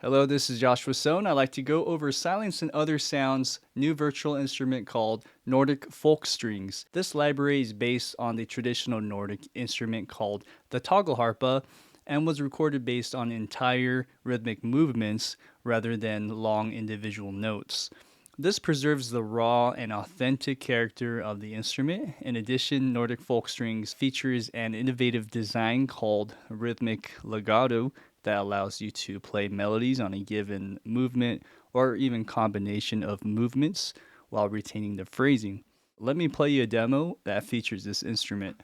Hello, this is Joshua Sohn. I'd like to go over Silence and Other Sounds' new virtual instrument called Nordic Folk Strings. This library is based on the traditional Nordic instrument called the Tagelharpa and was recorded based on entire rhythmic movements rather than long individual notes. This preserves the raw and authentic character of the instrument. In addition, Nordic Folk Strings features an innovative design called Rhythmic Legato that allows you to play melodies on a given movement or even combination of movements while retaining the phrasing. Let me play you a demo that features this instrument.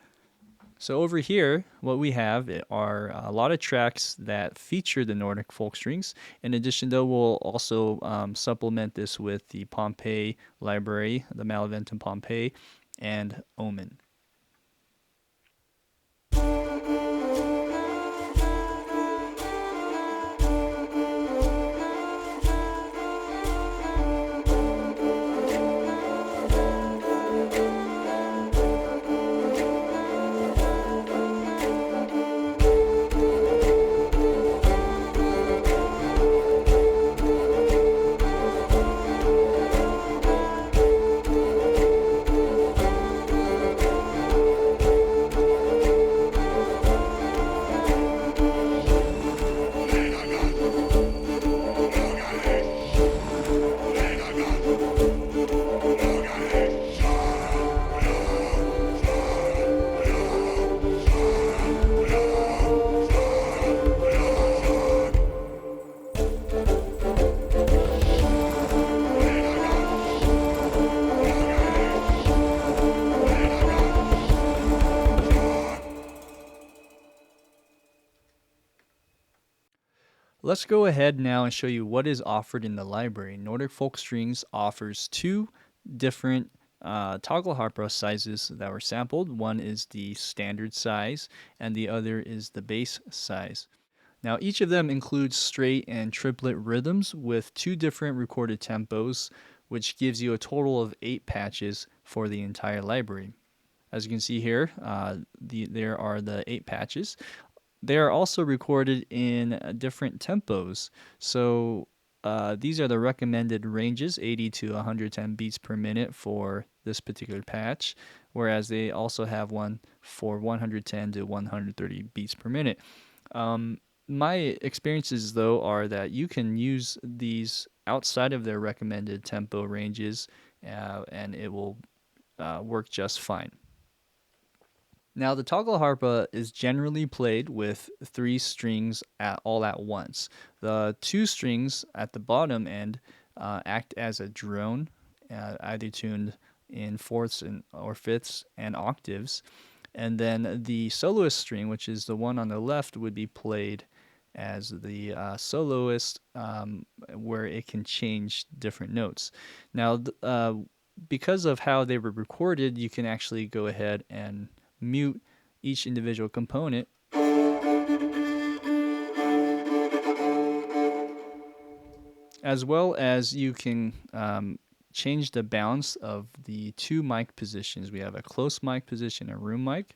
So over here, what we have are a lot of tracks that feature the Nordic folk strings. In addition, though, we'll also supplement this with the Pompeii library, the Malaventum Pompeii, and Omen. Let's go ahead now and show you what is offered in the library. Nordic Folk Strings offers two different Tagelharpa sizes that were sampled. One is the standard size, and the other is the bass size. Now, each of them includes straight and triplet rhythms with two different recorded tempos, which gives you a total of 8 patches for the entire library. As you can see here, there are the 8 patches. They are also recorded in different tempos. So these are the recommended ranges, 80 to 110 beats per minute for this particular patch, whereas they also have one for 110 to 130 beats per minute. My experiences, though, are that you can use these outside of their recommended tempo ranges, and it will work just fine. Now, the Tagelharpa is generally played with 3 strings all at once. The 2 strings at the bottom end act as a drone, either tuned in fourths or fifths and octaves. And then the soloist string, which is the one on the left, would be played as the soloist, where it can change different notes. Now, because of how they were recorded, you can actually go ahead and mute each individual component. As well as you can change the balance of the 2 mic positions. We have a close mic position and room mic.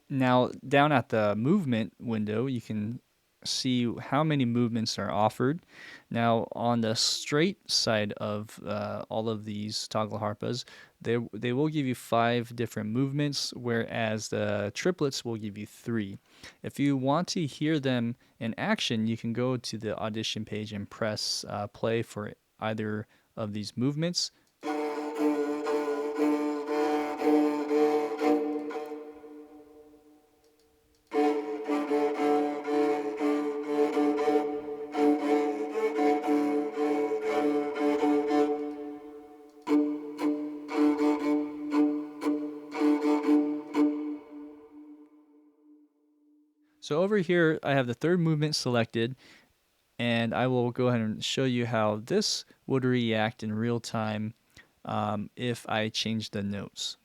Now, down at the movement window, you can see how many movements are offered. Now, on the straight side of all of these Tagelharpas, they will give you 5 different movements, whereas the triplets will give you 3. If you want to hear them in action, you can go to the audition page and press play for either of these movements. So over here, I have the third movement selected, and I will go ahead and show you how this would react in real time if I change the notes.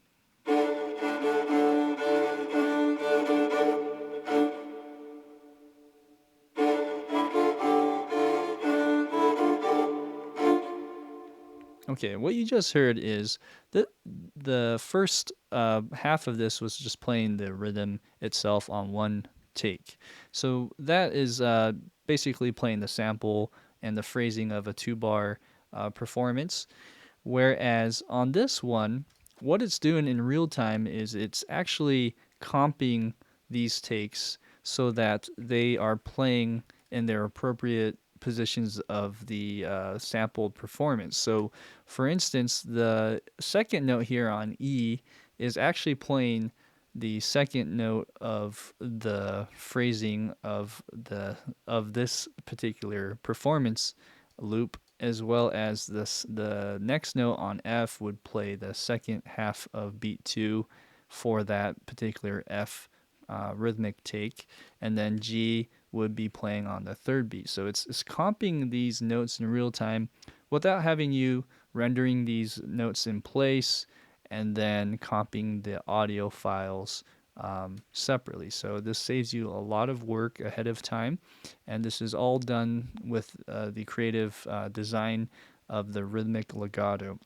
Okay, what you just heard is the first half of this was just playing the rhythm itself on one take. So that is basically playing the sample and the phrasing of a two-bar performance. Whereas on this one, what it's doing in real time is it's actually comping these takes so that they are playing in their appropriate positions of the sampled performance. So, for instance, the second note here on E is actually playing the second note of the phrasing of this particular performance loop, as well as the next note on F would play the second half of beat 2 for that particular F rhythmic take, and then G would be playing on the third beat. So it's comping these notes in real time without having you rendering these notes in place and then comping the audio files separately. So this saves you a lot of work ahead of time, and this is all done with the creative design of the Rhythmic Legato.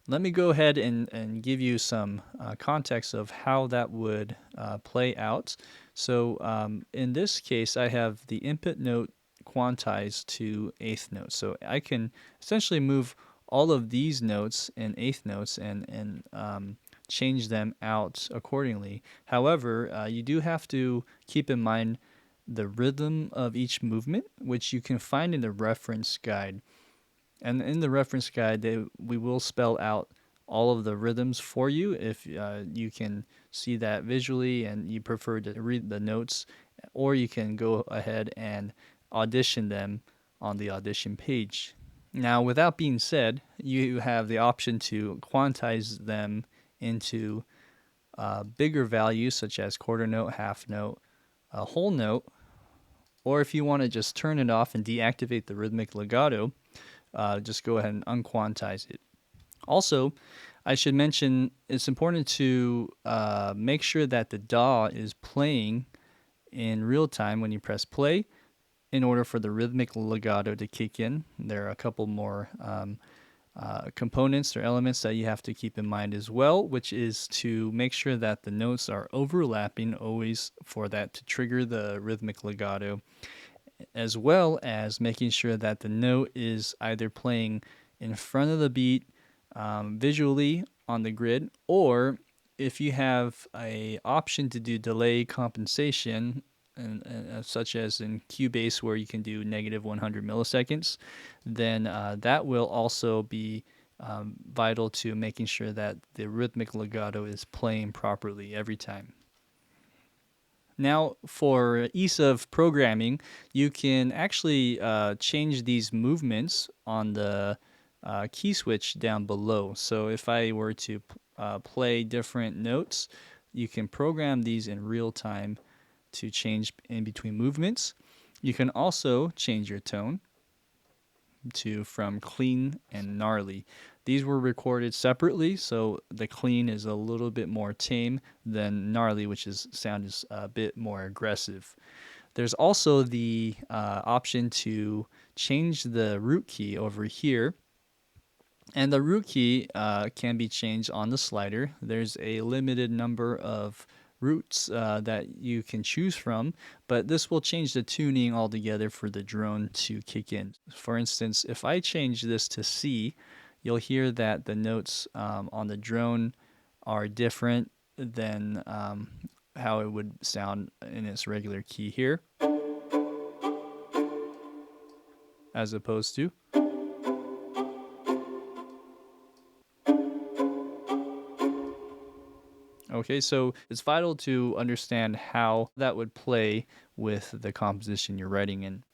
Let me go ahead and give you some context of how that would play out. So in this case, I have the input note quantized to eighth note. So I can essentially move all of these notes in eighth notes and change them out accordingly. However, you do have to keep in mind the rhythm of each movement, which you can find in the reference guide. And in the reference guide, we will spell out all of the rhythms for you if you can see that visually and you prefer to read the notes, or you can go ahead and audition them on the audition page. Now, with that being said, you have the option to quantize them into bigger values such as quarter note, half note, a whole note, or if you want to just turn it off and deactivate the rhythmic legato, just go ahead and unquantize it. Also, I should mention it's important to make sure that the DAW is playing in real time when you press play in order for the rhythmic legato to kick in. There are a couple more components or elements that you have to keep in mind as well, which is to make sure that the notes are overlapping always for that to trigger the rhythmic legato, as well as making sure that the note is either playing in front of the beat visually on the grid, or if you have a option to do delay compensation, and such as in Cubase where you can do negative 100 milliseconds, then that will also be vital to making sure that the rhythmic legato is playing properly every time. Now, for ease of programming, you can actually change these movements on the key switch down below. So if I were to play different notes, you can program these in real time to change in between movements. You can also change your tone from clean and gnarly. These were recorded separately, so the clean is a little bit more tame than gnarly, which is sound is a bit more aggressive. There's also the option to change the root key over here, and the root key can be changed on the slider. There's a limited number of roots that you can choose from, but this will change the tuning altogether for the drone to kick in. For instance, if I change this to C, you'll hear that the notes on the drone are different than how it would sound in its regular key here, as opposed to. Okay, so it's vital to understand how that would play with the composition you're writing in.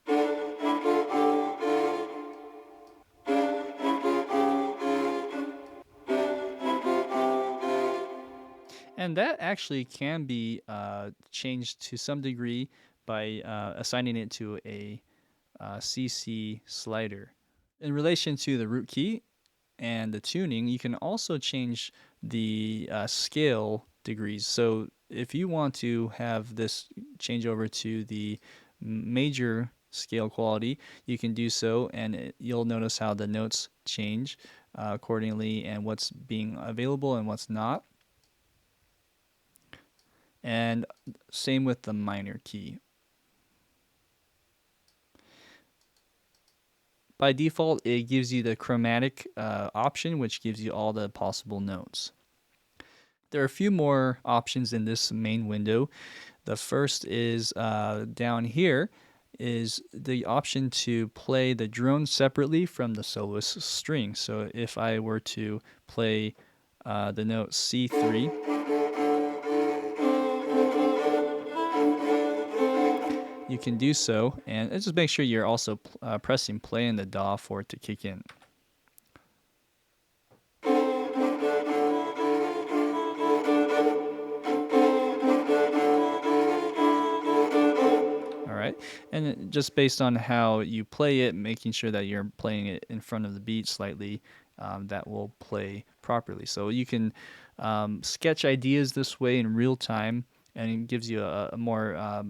And that actually can be changed to some degree by assigning it to a CC slider. In relation to the root key and the tuning, you can also change the scale degrees. So if you want to have this change over to the major scale quality, you can do so, and you'll notice how the notes change accordingly and what's being available and what's not. And same with the minor key. By default, it gives you the chromatic option, which gives you all the possible notes. There are a few more options in this main window. The first is down here is the option to play the drone separately from the soloist string. So if I were to play the note C3, you can do so, and just make sure you're also pressing play in the DAW for it to kick in. Alright, and just based on how you play it, making sure that you're playing it in front of the beat slightly, that will play properly. So you can sketch ideas this way in real time, and it gives you a more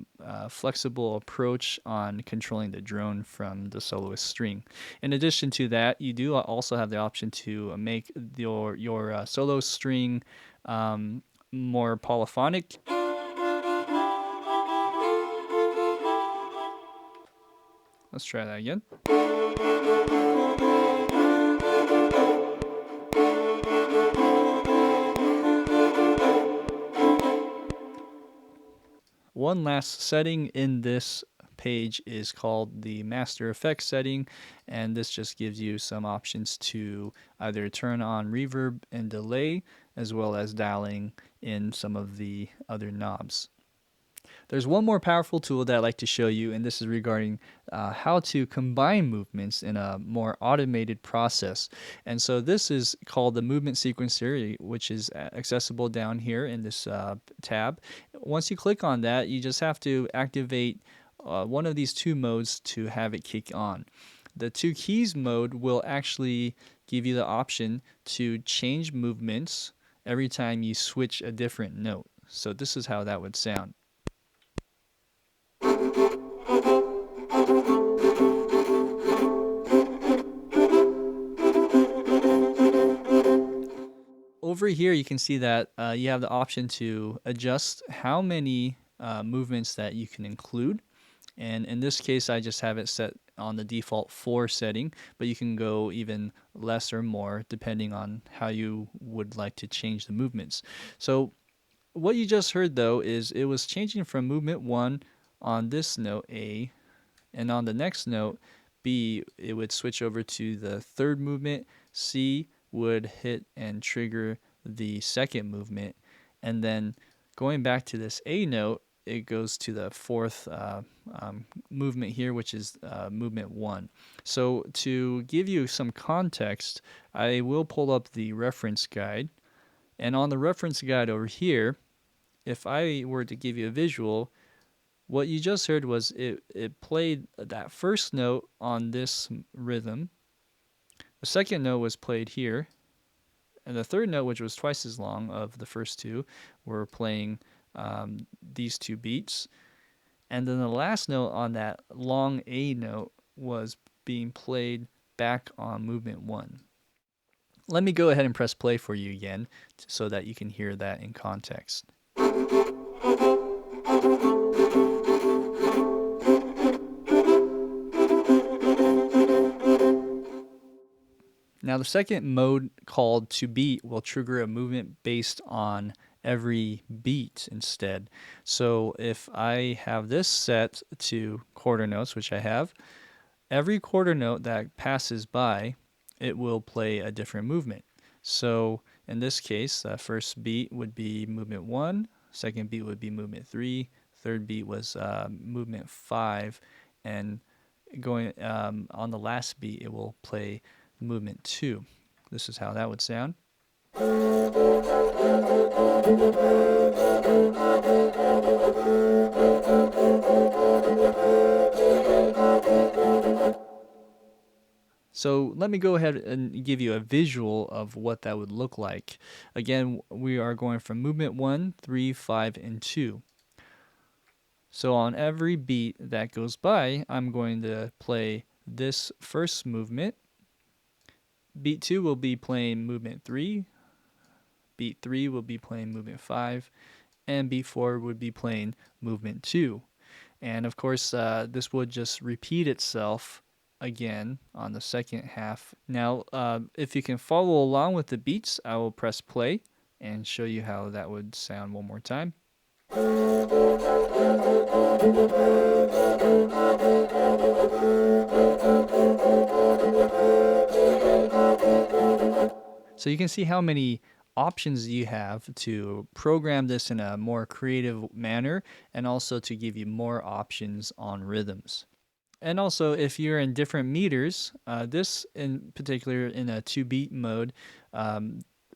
flexible approach on controlling the drone from the soloist string. In addition to that, you do also have the option to make your solo string more polyphonic. Let's try that again. One last setting in this page is called the master effects setting, and this just gives you some options to either turn on reverb and delay, as well as dialing in some of the other knobs. There's one more powerful tool that I'd like to show you, and this is regarding how to combine movements in a more automated process. And so this is called the movement sequencer, which is accessible down here in this tab. Once you click on that, you just have to activate one of these two modes to have it kick on. The two keys mode will actually give you the option to change movements every time you switch a different note. So this is how that would sound. Over here, you can see that you have the option to adjust how many movements that you can include. And in this case, I just have it set on the default 4 setting, but you can go even less or more depending on how you would like to change the movements. So what you just heard, though, is it was changing from movement 1 on this note A, and on the next note B, it would switch over to the third movement. C would hit and trigger the second movement, and then going back to this A note, it goes to the fourth movement here, which is movement 1. So to give you some context, I will pull up the reference guide, and on the reference guide over here, if I were to give you a visual, what you just heard was it played that first note on this rhythm. The second note was played here. And the third note, which was twice as long of the first two, were playing these two beats. And then the last note on that long A note was being played back on movement 1. Let me go ahead and press play for you again so that you can hear that in context. Now the second mode, called to beat, will trigger a movement based on every beat instead. So if I have this set to quarter notes, which I have, every quarter note that passes by, it will play a different movement. So in this case, the first beat would be movement 1, second beat would be movement 3, third beat was movement 5, and going on the last beat, it will play movement 2. This is how that would sound. So let me go ahead and give you a visual of what that would look like. Again, we are going from movement 1, 3, 5, and 2. So on every beat that goes by, I'm going to play this first movement. Beat 2 will be playing movement 3. Beat 3 will be playing movement 5. And beat 4 would be playing movement 2. And of course, this would just repeat itself again on the second half. Now, if you can follow along with the beats, I will press play and show you how that would sound one more time. So you can see how many options you have to program this in a more creative manner and also to give you more options on rhythms. And also, if you're in different meters, this in particular in a 2-beat mode,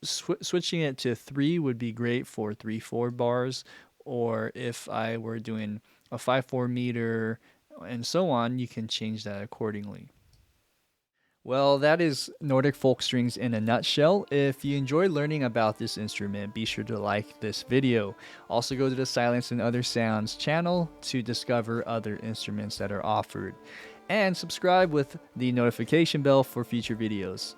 switching it to 3 would be great for 3/4 bars. Or if I were doing a 5/4 meter and so on, you can change that accordingly. Well, that is Nordic Folk Strings in a nutshell. If you enjoyed learning about this instrument, be sure to like this video. Also go to the Silence and Other Sounds channel to discover other instruments that are offered. And subscribe with the notification bell for future videos.